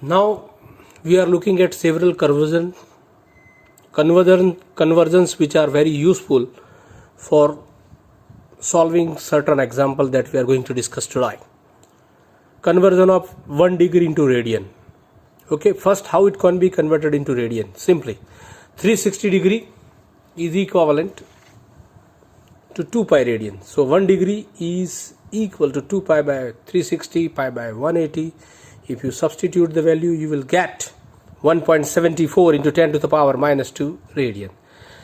Now we are looking at several conversions which are very useful for solving certain example that we are going to discuss today. Conversion of 1 degree into radian. Okay, first how it can be converted into radian? Simply 360 degree is equivalent to 2 pi radian. So 1 degree is equal to 2 pi by 360 pi by 180. If you substitute the value, you will get 1.74 into 10 to the power minus 2 radian.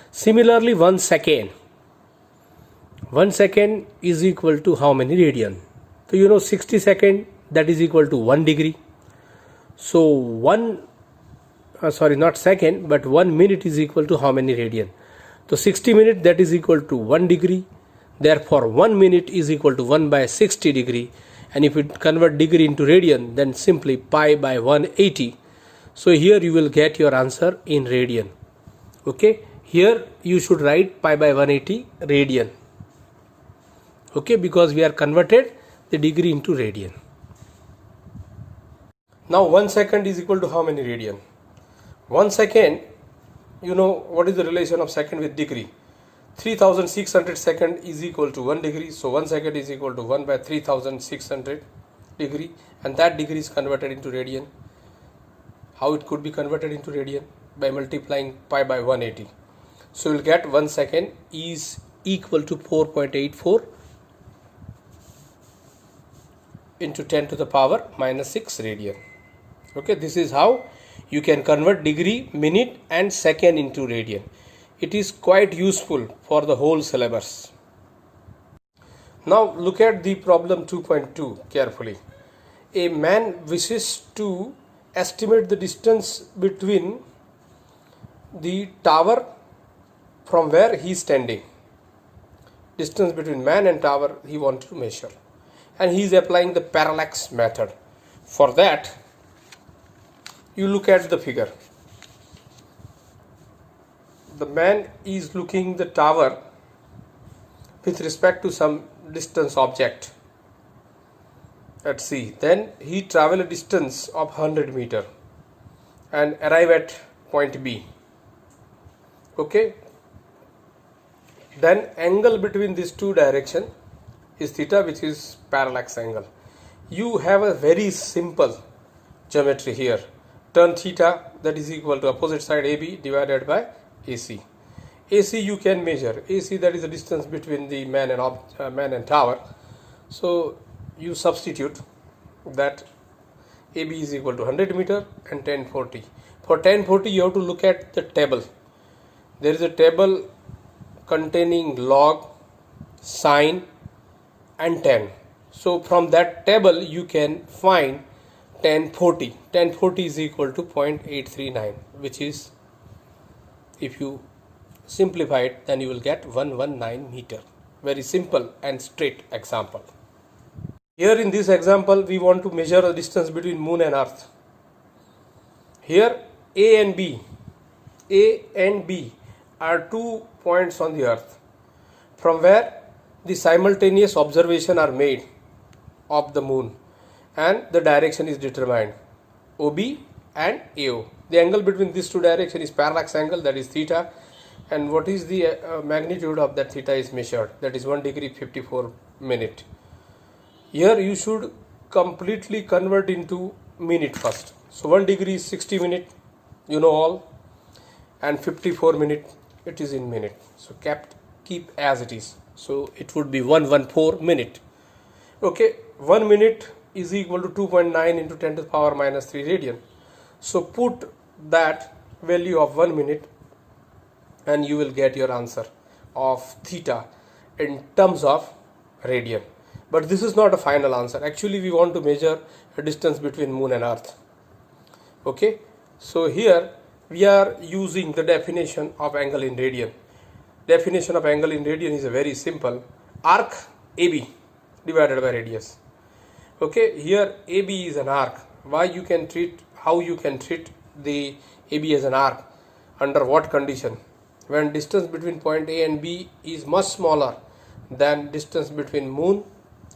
Similarly, 1 second. 1 second is equal to how many radian? So you know 60 second, that is equal to 1 degree. So not second, but 1 minute is equal to how many radian? So 60 minutes, that is equal to 1 degree. Therefore 1 minute is equal to 1 by 60 degree. And if you convert degree into radian, then simply pi by 180. So here you will get your answer in radian. Okay, here you should write pi by 180 radian. Okay, because we are converted the degree into radian. Now 1 second is equal to how many radian? 1 second, you know what is the relation of second with degree? 3600 second is equal to 1 degree. So 1 second is equal to 1 by 3600 degree, and that degree is converted into radian. How it could be converted into radian? By multiplying pi by 180. So you will get 1 second is equal to 4.84 into 10 to the power minus 6 radian. Okay, this is how you can convert degree, minute and second into radian. It is quite useful for the whole syllabus. Now look at the problem 2.2 carefully. A man wishes to estimate the distance between the tower from where he is standing. Distance between man and tower he wants to measure, and he is applying the parallax method. For that, you look at the figure. The man is looking the tower with respect to some distance object at C. Then he travel a distance of 100 meter and arrive at point B. Okay. Then angle between these two directions is theta, which is parallax angle. You have a very simple geometry here. Tan theta, that is equal to opposite side AB divided by AC. AC you can measure. AC, that is the distance between the man and tower. So you substitute that AB is equal to 100 meter and 1040. For 1040 you have to look at the table. There is a table containing log, sine and tan. So from that table you can find 1040. 1040 is equal to 0.839, which is, if you simplify it, then you will get 119 meter. Very simple and straight example. Here in this example we want to measure the distance between moon and earth. Here A and B are 2 points on the earth from where the simultaneous observation are made of the moon, and the direction is determined, OB and AO. The angle between these two directions is parallax angle, that is theta, and what is the magnitude of that theta is measured, that is 1 degree 54 minute. Here you should completely convert into minute first. So 1 degree is 60 minute, you know all, and 54 minute it is in minute. So keep as it is. So it would be 114 minute. Okay, 1 minute is equal to 2.9 into 10 to the power minus 3 radian. So put that value of 1 minute and you will get your answer of theta in terms of radian. But this is not a final answer. Actually we want to measure a distance between moon and earth. Okay, so here we are using the definition of angle in radian. Definition of angle in radian is a very simple: arc AB divided by radius. Okay, here AB is an arc. How you can treat the AB as an arc? Under what condition? When distance between point A and B is much smaller than distance between moon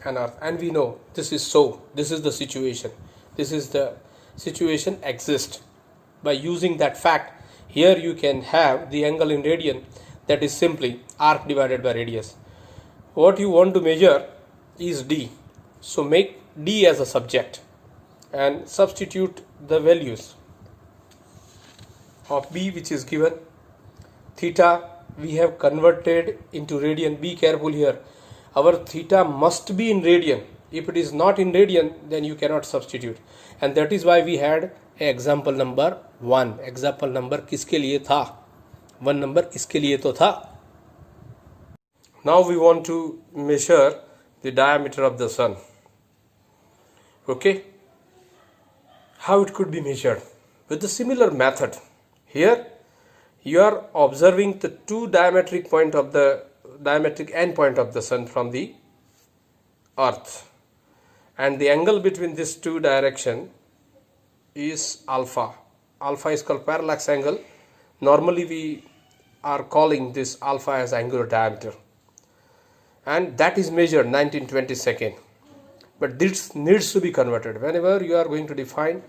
and earth, and we know this is so. This is the situation. This is the situation exists. By using that fact, here you can have the angle in radian, that is simply arc divided by radius. What you want to measure is d, so make d as a subject and substitute the values of b, which is given. Theta we have converted into radian. Be careful here, our theta must be in radian. If it is not in radian, then you cannot substitute, and that is why we had example number 1. Example number किसके लिए था? 1 number इसके लिए तो था. Now we want to measure the diameter of the sun. Okay, how it could be measured? With a similar method. Here you are observing the two diametric endpoint of the sun from the earth, and the angle between these two direction is alpha. Alpha is called parallax angle. Normally we are calling this alpha as angular diameter, and that is measured 19/22. But this needs to be converted. Whenever you are going to define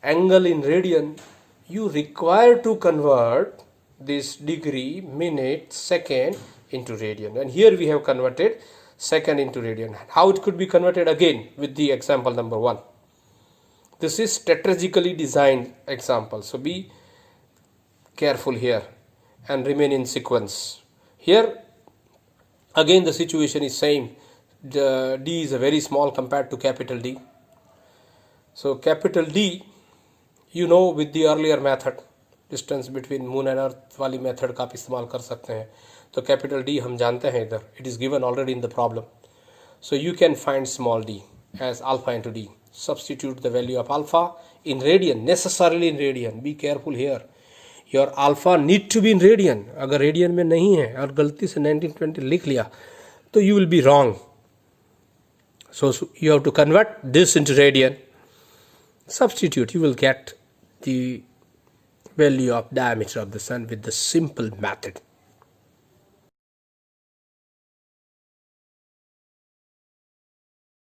angle in radian, you require to convert this degree, minute, second into radian, and here we have converted second into radian. How it could be converted? Again with the example number 1. This is strategically designed example, so be careful here and remain in sequence. Here again the situation is same. The d is a very small compared to capital D. So capital D, you know, with the earlier method, distance between moon and earth वाली method का आप इस्तेमाल कर सकते हैं. तो capital D हम जानते हैं इधर, it is given already in the problem. So you can find small d as alpha into d. Substitute the value of alpha in radian, necessarily in radian. Be careful here, your alpha need to be in radian. अगर radian में नहीं है और गलती से 1920 लिख लिया तो you will be wrong. So you have to convert this into radian, substitute, you will get the value of diameter of the sun with the simple method.